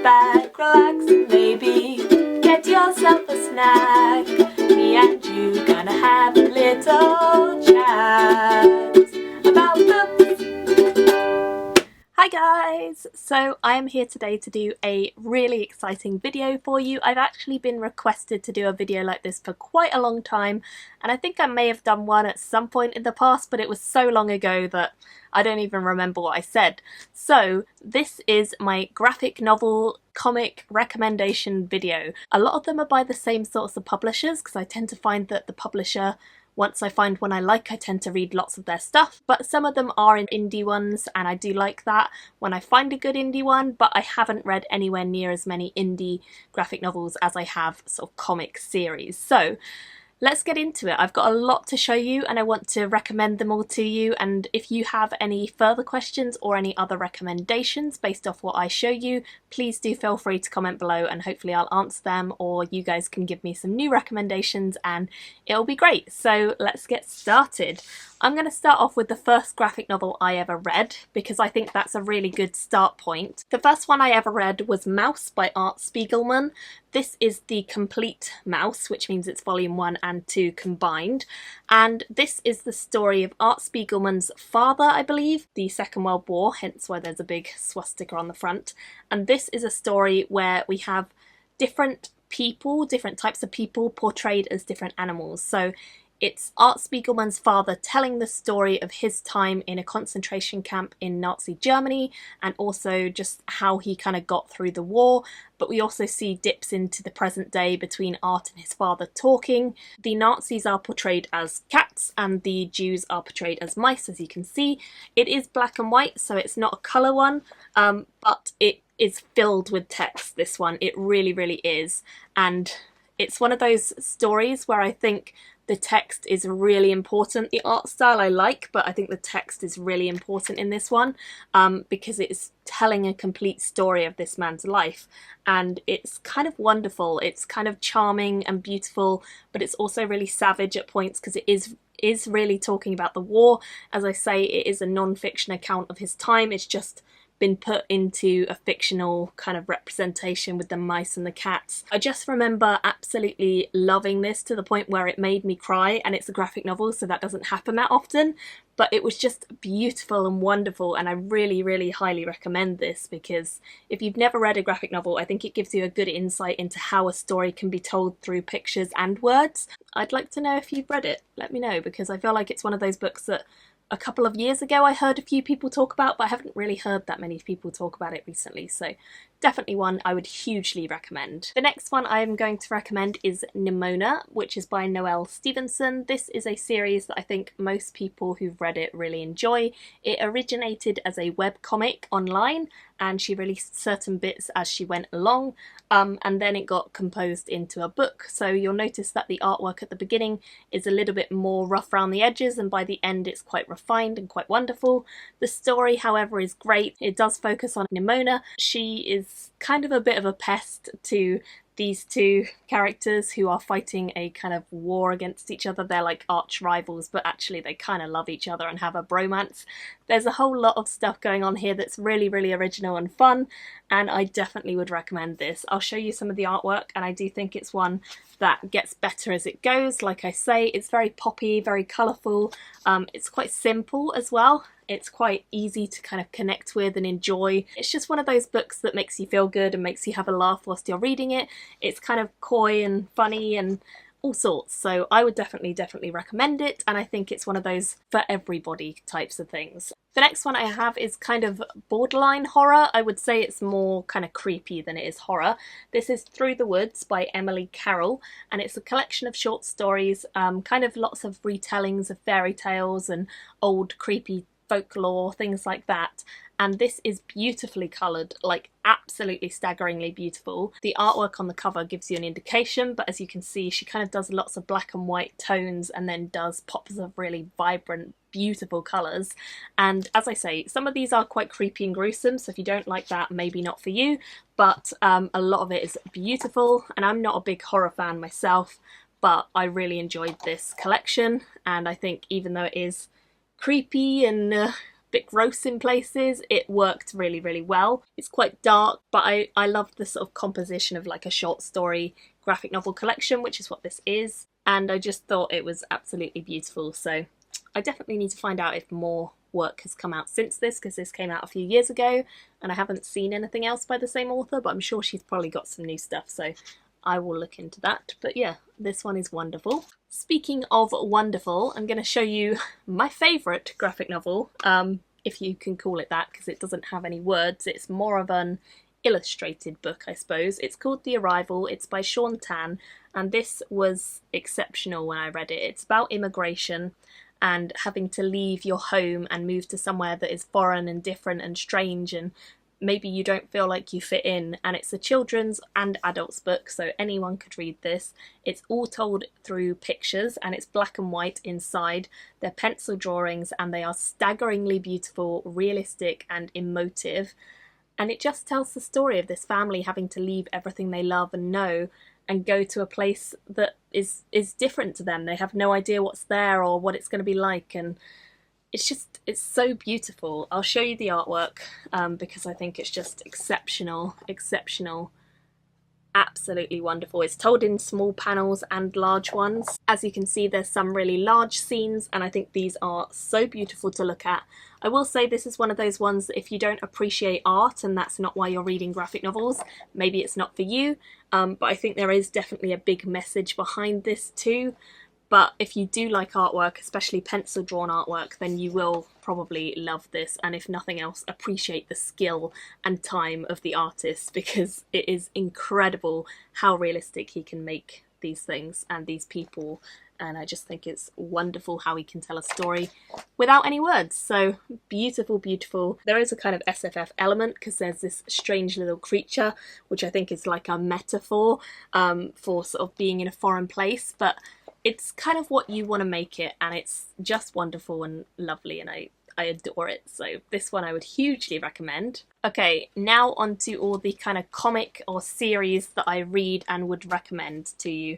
back, relax, and maybe get yourself a snack. Me and you gonna have a little chat about books. Hi guys! So I am here today to do a really exciting video for you. I've actually been requested to do a video like this for quite a long time, and I think I may have done one at some point in the past, but it was so long ago that I don't even remember what I said. So this is my graphic novel comic recommendation video. A lot of them are by the same sorts of publishers, because I tend to find that the publisher, once I find one I like, I tend to read lots of their stuff, but some of them are indie ones, and I do like that when I find a good indie one, but I haven't read anywhere near as many indie graphic novels as I have sort of comic series. So let's get into it. I've got a lot to show you and I want to recommend them all to you, and if you have any further questions or any other recommendations based off what I show you, please do feel free to comment below and hopefully I'll answer them, or you guys can give me some new recommendations and it'll be great. So let's get started. I'm going to start off with the first graphic novel I ever read, because I think that's a really good start point. The first one I ever read was Mouse by Art Spiegelman. This is the complete Mouse, which means it's volume 1 and 2 combined, and this is the story of Art Spiegelman's father, I believe, the Second World War, hence why there's a big swastika on the front. And this is a story where we have different people, different types of people portrayed as different animals. So it's Art Spiegelman's father telling the story of his time in a concentration camp in Nazi Germany, and also just how he kind of got through the war. But we also see dips into the present day between Art and his father talking. The Nazis are portrayed as cats and the Jews are portrayed as mice, as you can see. It is black and white, so it's not a colour one, but it is filled with text, this one. It really, really is. And it's one of those stories where I think the text is really important. The art style I like, but I think the text is really important in this one, because it's telling a complete story of this man's life, and it's kind of wonderful. It's kind of charming and beautiful, but it's also really savage at points, because it is really talking about the war. As I say, it is a non-fiction account of his time. It's just been put into a fictional kind of representation with the mice and the cats. I just remember absolutely loving this to the point where it made me cry, and it's a graphic novel, so that doesn't happen that often, but it was just beautiful and wonderful, and I really, really highly recommend this, because if you've never read a graphic novel, I think it gives you a good insight into how a story can be told through pictures and words. I'd like to know if you've read it. Let me know, because I feel like it's one of those books that a couple of years ago I heard a few people talk about, but I haven't really heard that many people talk about it recently, so definitely one I would hugely recommend. The next one I am going to recommend is NIMONA, which is by Noelle Stevenson. This is a series that I think most people who've read it really enjoy. It originated as a webcomic online, and she released certain bits as she went along, and then it got composed into a book. So you'll notice that the artwork at the beginning is a little bit more rough around the edges, and by the end it's quite refined and quite wonderful. The story, however, is great. It does focus on NIMONA. She is kind of a bit of a pest to these two characters who are fighting a kind of war against each other. They're like arch rivals, but actually they kind of love each other and have a bromance. There's a whole lot of stuff going on here that's really, really original and fun, and I definitely would recommend this. I'll show you some of the artwork, and I do think it's one that gets better as it goes. Like I say, it's very poppy, very colourful. It's quite simple as well. It's quite easy to kind of connect with and enjoy. It's just one of those books that makes you feel good and makes you have a laugh whilst you're reading it. It's kind of coy and funny and all sorts, so I would definitely recommend it, and I think it's one of those for everybody types of things. The next one I have is kind of borderline horror. I would say it's more kind of creepy than it is horror. This is Through the Woods by Emily Carroll, and it's a collection of short stories, kind of lots of retellings of fairy tales and old creepy folklore, things like that. And this is beautifully coloured, like absolutely staggeringly beautiful. The artwork on the cover gives you an indication, but as you can see, she kind of does lots of black and white tones and then does pops of really vibrant, beautiful colours. And as I say, some of these are quite creepy and gruesome, so if you don't like that, maybe not for you, but a lot of it is beautiful, and I'm not a big horror fan myself, but I really enjoyed this collection, and I think even though it is creepy and bit gross in places, it worked really, really well. It's quite dark, but I love the sort of composition of like a short story graphic novel collection, which is what this is, and I just thought it was absolutely beautiful. So I definitely need to find out if more work has come out since this, because this came out a few years ago and I haven't seen anything else by the same author, but I'm sure she's probably got some new stuff, so I will look into that. But yeah, this one is wonderful. Speaking of wonderful, I'm going to show you my favourite graphic novel, if you can call it that, because it doesn't have any words. It's more of an illustrated book, I suppose. It's called The Arrival. It's by SHAUN, and this was exceptional when I read it. It's about immigration and having to leave your home and move to somewhere that is foreign and different and strange, and maybe you don't feel like you fit in. And it's a children's and adults book, so anyone could read this. It's all told through pictures and it's black and white inside. They're pencil drawings and they are staggeringly beautiful, realistic and emotive. And it just tells the story of this family having to leave everything they love and know and go to a place that is different to them. They have no idea what's there or what it's going to be like, and it's so beautiful. I'll show you the artwork because I think it's just exceptional, absolutely wonderful. It's told in small panels and large ones. As you can see, there's some really large scenes, and I think these are so beautiful to look at. I will say this is one of those ones that if you don't appreciate art and that's not why you're reading graphic novels, maybe it's not for you, but I think there is definitely a big message behind this too. But if you do like artwork, especially pencil drawn artwork, then you will probably love this, and if nothing else, appreciate the skill and time of the artist, because it is incredible how realistic he can make these things and these people, and I just think it's wonderful how he can tell a story without any words. So beautiful, beautiful. There is a kind of SFF element because there's this strange little creature, which I think is like a metaphor for sort of being in a foreign place, but it's kind of what you want to make it, and it's just wonderful and lovely, and I adore it. So this one I would hugely recommend. Okay, now on to all the kind of comic or series that I read and would recommend to you.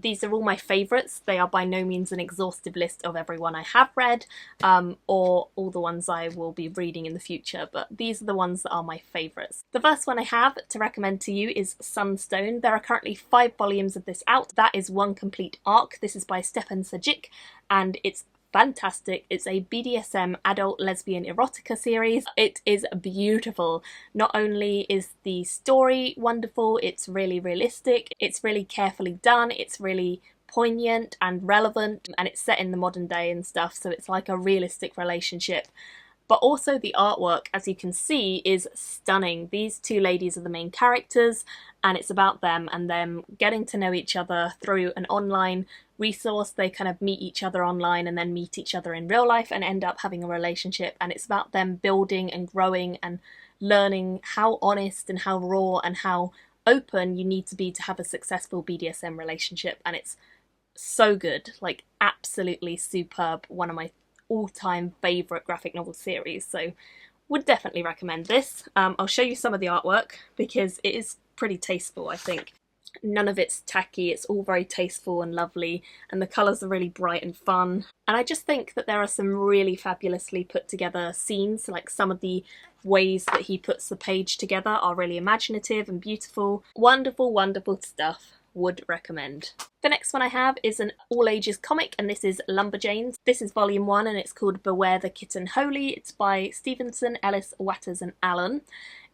These are all my favourites. They are by no means an exhaustive list of everyone I have read or all the ones I will be reading in the future, but these are the ones that are my favourites. The first one I have to recommend to you is Sunstone. There are currently 5 volumes of this out. That is one complete arc. This is by Stefan Sajic, and it's fantastic. It's a BDSM adult lesbian erotica series. It is beautiful. Not only is the story wonderful, it's really realistic, it's really carefully done, it's really poignant and relevant, and it's set in the modern day and stuff, so it's like a realistic relationship. But also the artwork, as you can see, is stunning. These 2 ladies are the main characters, and it's about them and them getting to know each other through an online resource. They kind of meet each other online and then meet each other in real life and end up having a relationship, and it's about them building and growing and learning how honest and how raw and how open you need to be to have a successful BDSM relationship. And it's so good, like absolutely superb. One of my all-time favourite graphic novel series, so would definitely recommend this. I'll show you some of the artwork because it is pretty tasteful, I think. None of it's tacky, it's all very tasteful and lovely, and the colours are really bright and fun. And I just think that there are some really fabulously put together scenes, like some of the ways that he puts the page together are really imaginative and beautiful. Wonderful, wonderful stuff. Would recommend. The next one I have is an all-ages comic, and this is Lumberjanes. This is volume 1 and it's called Beware the Kitten Holy. It's by Stevenson, Ellis, Watters and Allen.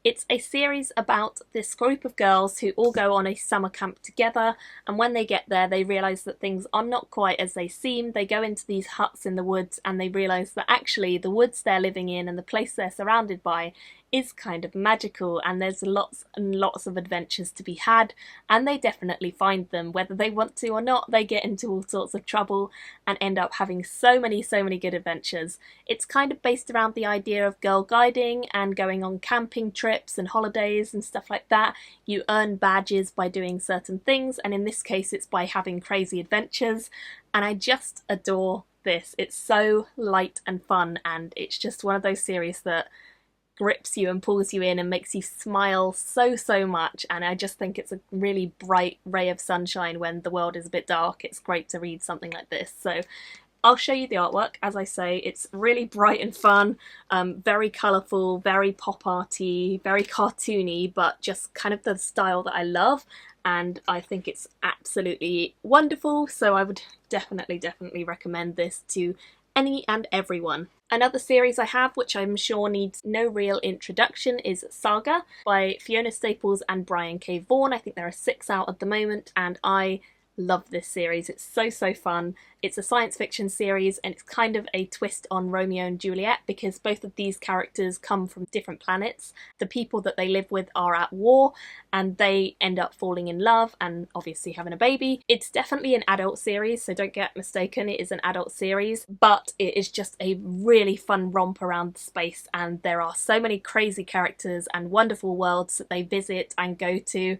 It's a series about this group of girls who all go on a summer camp together, and when they get there they realise that things are not quite as they seem. They go into these huts in the woods and they realise that actually the woods they're living in and the place they're surrounded by is kind of magical, and there's lots and lots of adventures to be had, and they definitely find them. Whether they want to or not, they get into all sorts of trouble and end up having so many good adventures. It's kind of based around the idea of girl guiding and going on camping trips and holidays and stuff like that. You earn badges by doing certain things, and in this case it's by having crazy adventures, and I just adore this. It's so light and fun, and it's just one of those series that grips you and pulls you in and makes you smile so much, and I just think it's a really bright ray of sunshine when the world is a bit dark. It's great to read something like this, so I'll show you the artwork. As I say, it's really bright and fun, very colourful, very pop arty, very cartoony, but just kind of the style that I love, and I think it's absolutely wonderful, so I would definitely recommend this to any and everyone. Another series I have, which I'm sure needs no real introduction, is Saga by Fiona Staples and Brian K. Vaughan. I think there are 6 out at the moment, and I love this series. It's so fun. It's a science fiction series, and it's kind of a twist on Romeo and Juliet because both of these characters come from different planets. The people that they live with are at war, and they end up falling in love and obviously having a baby. It's definitely an adult series, so don't get mistaken, it is an adult series, but it is just a really fun romp around space, and there are so many crazy characters and wonderful worlds that they visit and go to.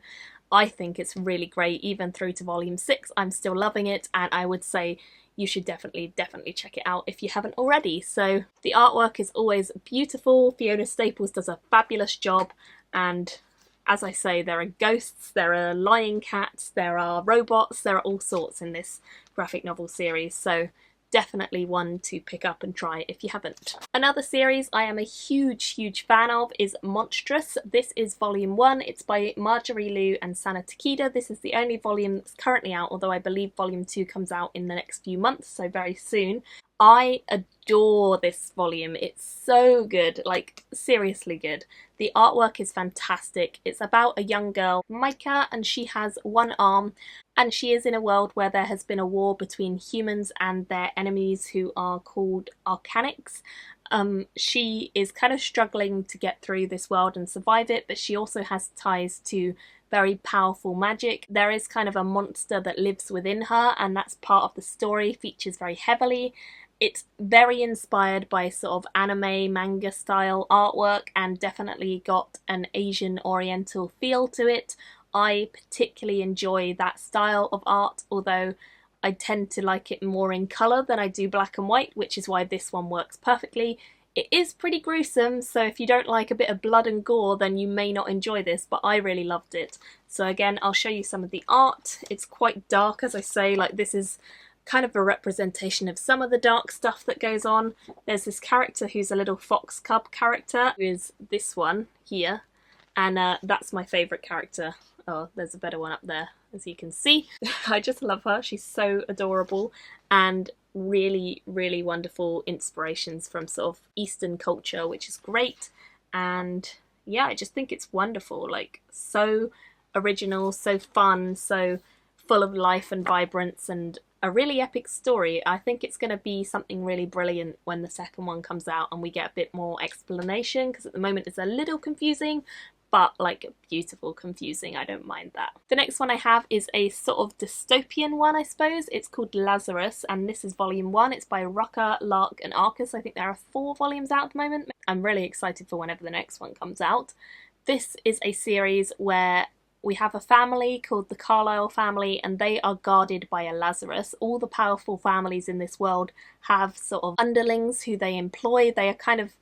I think it's really great. Even through to volume 6, I'm still loving it, and I would say you should definitely check it out if you haven't already. So the artwork is always beautiful. Fiona Staples does a fabulous job, and as I say, there are ghosts, there are lying cats, there are robots, there are all sorts in this graphic novel series, so definitely one to pick up and try if you haven't. Another series I am a huge fan of is Monstress. This is volume 1. It's by Marjorie Liu and Sana Takeda. This is the only volume that's currently out, although I believe volume 2 comes out in the next few months, so very soon. I adore this volume. It's so good, like seriously good. The artwork is fantastic. It's about a young girl, Micah, and she has one arm, and she is in a world where there has been a war between humans and their enemies who are called Arcanics. She is kind of struggling to get through this world and survive it, but she also has ties to very powerful magic. There is kind of a monster that lives within her, and that's part of the story, features very heavily. It's very inspired by sort of anime, manga style artwork, and definitely got an Asian Oriental feel to it. I particularly enjoy that style of art, although I tend to like it more in colour than I do black and white, which is why this one works perfectly. It is pretty gruesome, so if you don't like a bit of blood and gore, then you may not enjoy this, but I really loved it. So again, I'll show you some of the art. It's quite dark, as I say, like this is kind of a representation of some of the dark stuff that goes on. There's this character who's a little fox cub character, who is this one here, and that's my favourite character. Oh, there's a better one up there, as you can see. I just love her. She's so adorable, and really wonderful inspirations from sort of Eastern culture, which is great. And yeah, I just think it's wonderful, like so original, so fun, so full of life and vibrance, and a really epic story. I think it's going to be something really brilliant when the second one comes out and we get a bit more explanation, because at the moment it's a little confusing, but like beautiful confusing. I don't mind that. The next one I have is a sort of dystopian one, I suppose. It's called Lazarus, and this is volume 1. It's by RUCKA, LARK and ARCAS. I think there are 4 volumes out at the moment. I'm really excited for whenever the next one comes out. This is a series where we have a family called the Carrolll family, and they are guarded by a Lazarus. All the powerful families in this world have sort of underlings who they employ. They are kind of,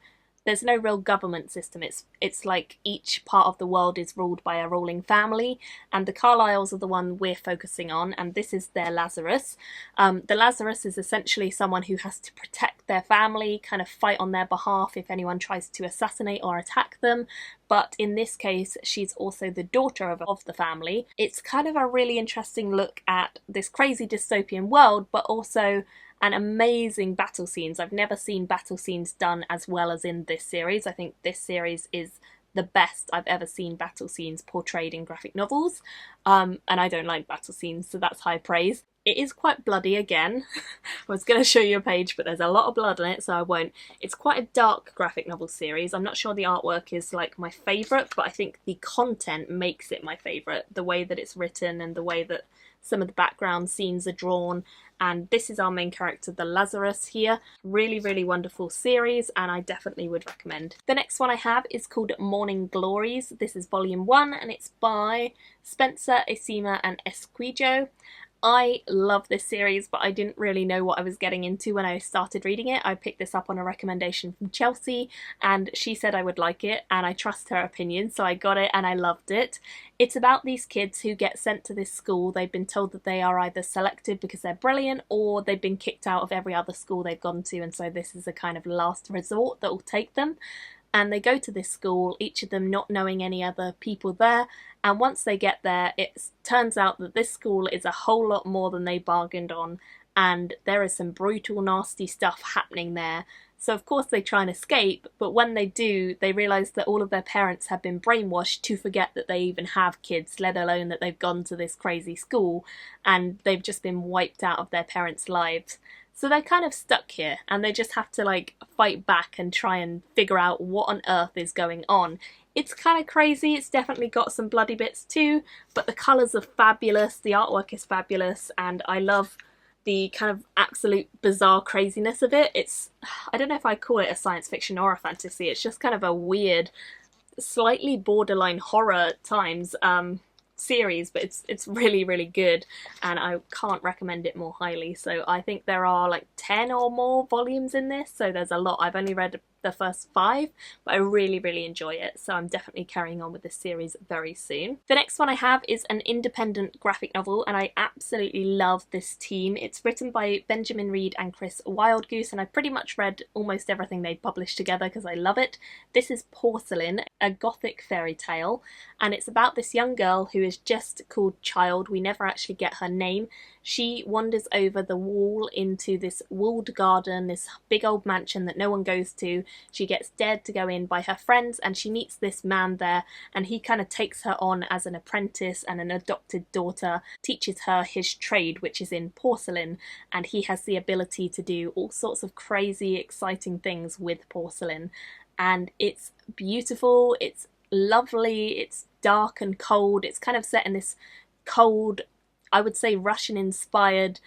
there's no real government system. It's like each part of the world is ruled by a ruling family, and the Carrolls are the one we're focusing on, and this is their Lazarus. The Lazarus is essentially someone who has to protect their family, kind of fight on their behalf if anyone tries to assassinate or attack them. But in this case, she's also the daughter of the family. It's kind of a really interesting look at this crazy dystopian world, but also and amazing battle scenes. I've never seen battle scenes done as well as in this series. I think this series is the best I've ever seen battle scenes portrayed in graphic novels. And I don't like battle scenes, so that's high praise. It is quite bloody again. I was going to show you a page, but there's a lot of blood on it, so I won't. It's quite a dark graphic novel series. I'm not sure the artwork is like my favourite, but I think the content makes it my favourite. The way that it's written and the way that some of the background scenes are drawn. And this is our main character, the Lazarus here. Really wonderful series, and I definitely would recommend. The next one I have is called Morning Glories. This is volume 1, and it's by Spencer, EISMA and ESQUEJO. I love this series, but I didn't really know what I was getting into when I started reading it. I picked this up on a recommendation from Chelsea, and she said I would like it, and I trust her opinion, so I got it and I loved it. It's about these kids who get sent to this school. They've been told that they are either selected because they're brilliant, or they've been kicked out of every other school they've gone to, and so this is a kind of last resort that will take them. And they go to this school, each of them not knowing any other people there, and once they get there, it turns out that this school is a whole lot more than they bargained on, and there is some brutal, nasty stuff happening there. So of course they try and escape, but when they do, they realise that all of their parents have been brainwashed to forget that they even have kids, let alone that they've gone to this crazy school, and they've just been wiped out of their parents' lives. So they're kind of stuck here, and they just have to like fight back and try and figure out what on earth is going on. It's kind of crazy, it's definitely got some bloody bits too, but the colours are fabulous, the artwork is fabulous, and I love the kind of absolute bizarre craziness of it. It's, I don't know if I call it a science fiction or a fantasy, it's just kind of a weird, slightly borderline horror at times, series, but it's really, really good, and I can't recommend it more highly. So I think there are like 10 or more volumes in this, so there's a lot. I've only read the first 5, but I really, really enjoy it, so I'm definitely carrying on with this series very soon. The next one I have is an independent graphic novel, and I absolutely love this team. It's written by Benjamin Reed and Chris WILDGOOSE, and I've pretty much read almost everything they published together because I love it. This is Porcelain, a gothic fairy tale, and it's about this young girl who is just called Child. We never actually get her name. She wanders over the wall into this walled garden, this big old mansion that no one goes to. She gets dared to go in by her friends, and she meets this man there, and he kind of takes her on as an apprentice and an adopted daughter, teaches her his trade, which is in porcelain, and he has the ability to do all sorts of crazy, exciting things with porcelain. And it's beautiful, it's lovely, it's dark and cold, it's kind of set in this cold, I would say Russian-inspired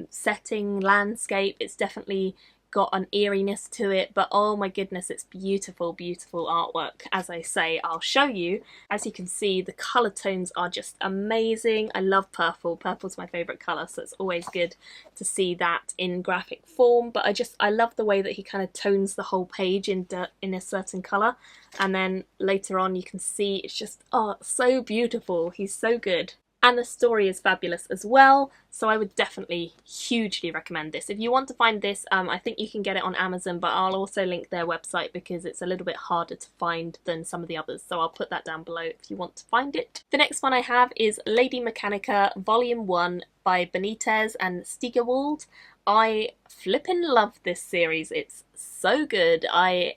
setting, landscape. It's definitely got an eeriness to it, but oh my goodness, it's beautiful, beautiful artwork. As I say, I'll show you. As you can see, the colour tones are just amazing. I love purple. Purple's my favourite colour, so it's always good to see that in graphic form, but I love the way that he kind of tones the whole page in a certain colour, and then later on you can see it's just, oh, so beautiful. He's so good. And the story is fabulous as well, so I would definitely hugely recommend this. If you want to find this, I think you can get it on Amazon, but I'll also link their website because it's a little bit harder to find than some of the others, so I'll put that down below if you want to find it. The next one I have is Lady Mechanika Volume 1 by Benitez and Steigerwald. I flippin' love this series. It's so good. I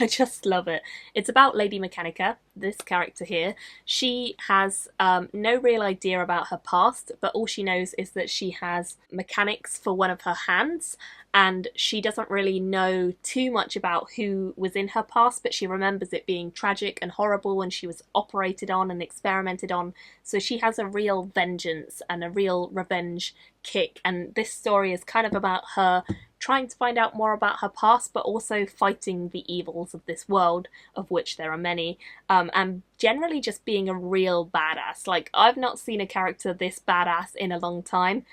just love it. It's about Lady Mechanika, this character here. She has no real idea about her past, but all she knows is that she has mechanics for one of her hands, and she doesn't really know too much about who was in her past, but she remembers it being tragic and horrible when she was operated on and experimented on. So she has a real vengeance and a real revenge kick, and this story is kind of about her trying to find out more about her past, but also fighting the evils of this world, of which there are many, and generally just being a real badass. Like, I've not seen a character this badass in a long time.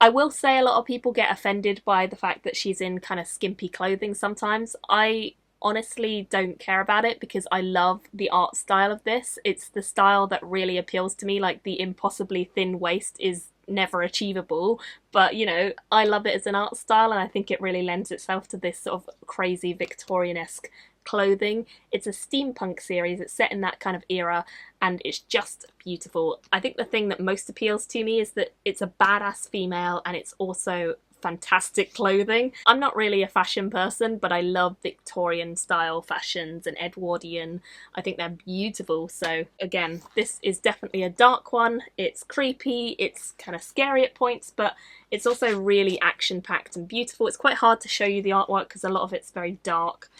I will say a lot of people get offended by the fact that she's in kind of skimpy clothing sometimes. I honestly don't care about it because I love the art style of this. It's the style that really appeals to me. Like, the impossibly thin waist is never achievable, but you know, I love it as an art style, and I think it really lends itself to this sort of crazy Victorian-esque clothing. It's a steampunk series, it's set in that kind of era, and it's just beautiful. I think the thing that most appeals to me is that it's a badass female and it's also fantastic clothing. I'm not really a fashion person, but I love Victorian style fashions and Edwardian. I think they're beautiful. So again, this is definitely a dark one. It's creepy, it's kind of scary at points, but it's also really action-packed and beautiful. It's quite hard to show you the artwork because a lot of it's very dark.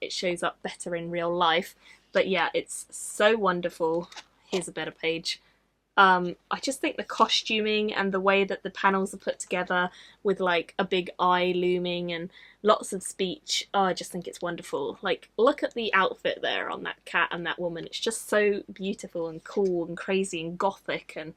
It shows up better in real life, but yeah, it's so wonderful. Here's a better page. I just think the costuming and the way that the panels are put together with like a big eye looming and lots of speech, oh, I just think it's wonderful. Like, look at the outfit there on that cat and that woman. It's just so beautiful and cool and crazy and gothic, and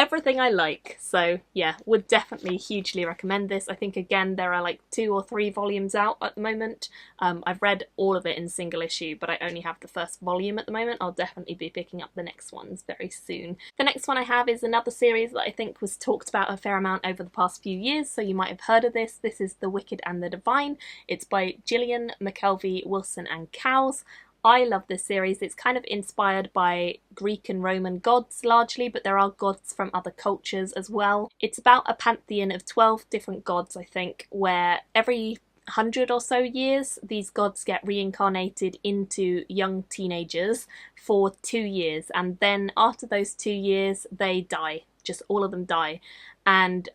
everything I like. So yeah, would definitely hugely recommend this. I think again there are like 2 or 3 volumes out at the moment. I've read all of it in single issue, but I only have the first volume at the moment. I'll definitely be picking up the next ones very soon. The next one I have is another series that I think was talked about a fair amount over the past few years, so you might have heard of this. This is The Wicked and the Divine. It's by GILLEN, MCKELVIE, Wilson and Cowles. I love this series. It's kind of inspired by Greek and Roman gods largely, but there are gods from other cultures as well. It's about a pantheon of 12 different gods, I think, where every 100 or so years these gods get reincarnated into young teenagers for 2 years, and then after those 2 years they die. Just all of them die. And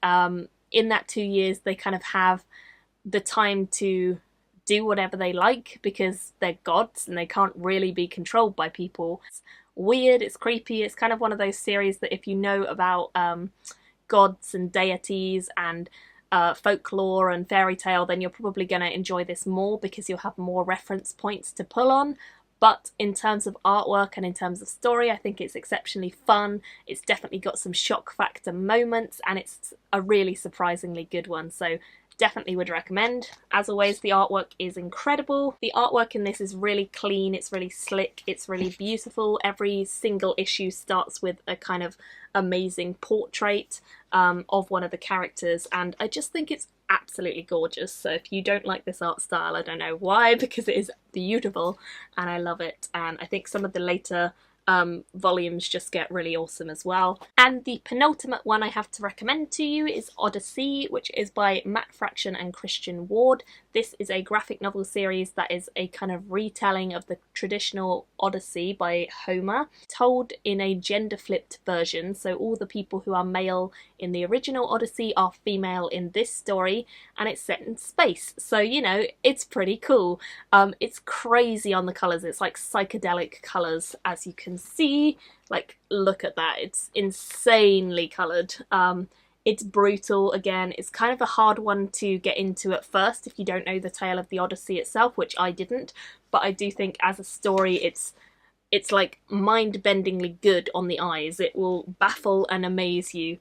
in that 2 years they kind of have the time to do whatever they like because they're gods and they can't really be controlled by people. It's weird, it's creepy, it's kind of one of those series that if you know about gods and deities and folklore and fairy tale, then you're probably going to enjoy this more because you'll have more reference points to pull on. But in terms of artwork and in terms of story, I think it's exceptionally fun. It's definitely got some shock factor moments and it's a really surprisingly good one. So definitely would recommend. As always, the artwork is incredible. The artwork in this is really clean, it's really slick, it's really beautiful. Every single issue starts with a kind of amazing portrait of one of the characters, and I just think it's absolutely gorgeous. So if you don't like this art style, I don't know why, because it is beautiful and I love it. And I think some of the later volumes just get really awesome as well. And the penultimate one I have to recommend to you is ODY-C, which is by Matt Fraction and Christian Ward. This is a graphic novel series that is a kind of retelling of the traditional Odyssey by Homer, told in a gender-flipped version. So all the people who are male in the original Odyssey are female in this story, and it's set in space. So, you know, it's pretty cool. It's crazy on the colours. It's like psychedelic colours, as you can see. Like, look at that. It's insanely coloured. It's brutal again. It's kind of a hard one to get into at first if you don't know the tale of the Odyssey itself, which I didn't, but I do think as a story it's like mind-bendingly good on the eyes. It will baffle and amaze you.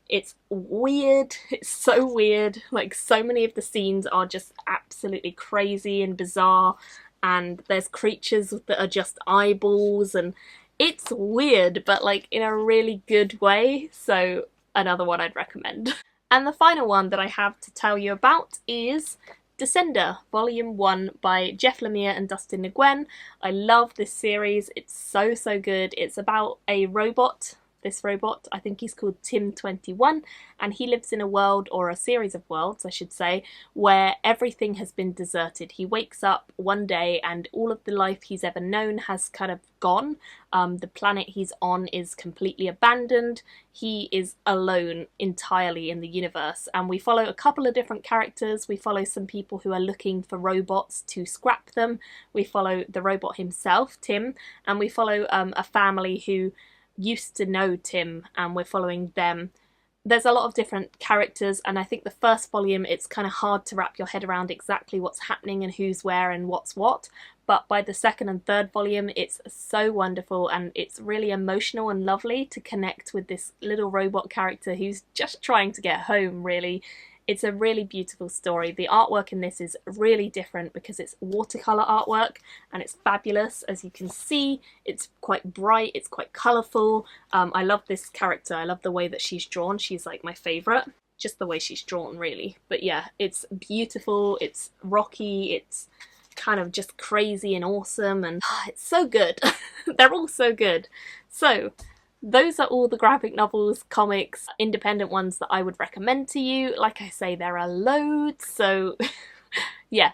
It's weird, it's so weird, like so many of the scenes are just absolutely crazy and bizarre, and there's creatures that are just eyeballs, and it's weird but like in a really good way, so another one I'd recommend. And the final one that I have to tell you about is Descender, Volume 1 by Jeff Lemire and Dustin Nguyen. I love this series, it's so good. It's about a robot. This robot, I think he's called Tim21, and he lives in a world, or a series of worlds I should say, where everything has been deserted. He wakes up one day and all of the life he's ever known has kind of gone. The planet he's on is completely abandoned. He is alone entirely in the universe, and we follow a couple of different characters. We follow some people who are looking for robots to scrap them. We follow the robot himself, Tim, and we follow a family who used to know Tim, and we're following them. There's a lot of different characters, and I think the first volume it's kind of hard to wrap your head around exactly what's happening and who's where and what's what, but by the second and third volume it's so wonderful, and it's really emotional and lovely to connect with this little robot character who's just trying to get home, really. It's a really beautiful story. The artwork in this is really different because it's watercolour artwork and it's fabulous. As you can see, it's quite bright, it's quite colourful. I love this character. I love the way that she's drawn. She's like my favourite. Just the way she's drawn, really. But yeah, it's beautiful, it's rocky, it's kind of just crazy and awesome, and it's so good. They're all so good. So those are all the graphic novels, comics, independent ones that I would recommend to you. Like I say, there are loads, so yeah,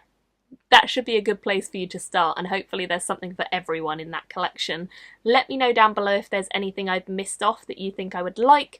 that should be a good place for you to start, and hopefully there's something for everyone in that collection. Let me know down below if there's anything I've missed off that you think I would like.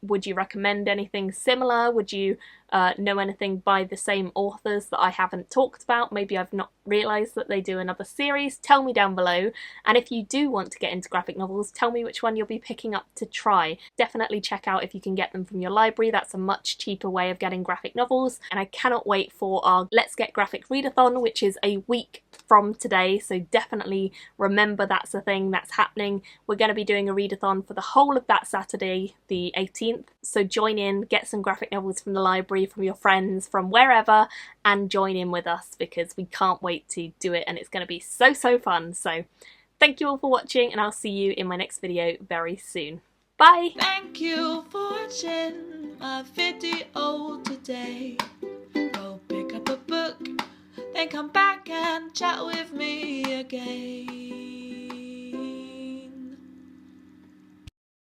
Would you recommend anything similar? Would you know anything by the same authors that I haven't talked about? Maybe I've not realised that they do another series. Tell me down below, and if you do want to get into graphic novels, tell me which one you'll be picking up to try. Definitely check out if you can get them from your library. That's a much cheaper way of getting graphic novels, and I cannot wait for our Let's Get Graphic Readathon readathon, which is a week from today, so definitely remember that's a thing that's happening. We're going to be doing a readathon for the whole of that Saturday, the 18th, so join in, get some graphic novels from the library, from your friends, from wherever, and join in with us because we can't wait to do it and it's going to be so fun. So thank you all for watching and I'll see you in my next video very soon. Bye! Thank you for watching my video today. Go pick up a book, then come back and chat with me again.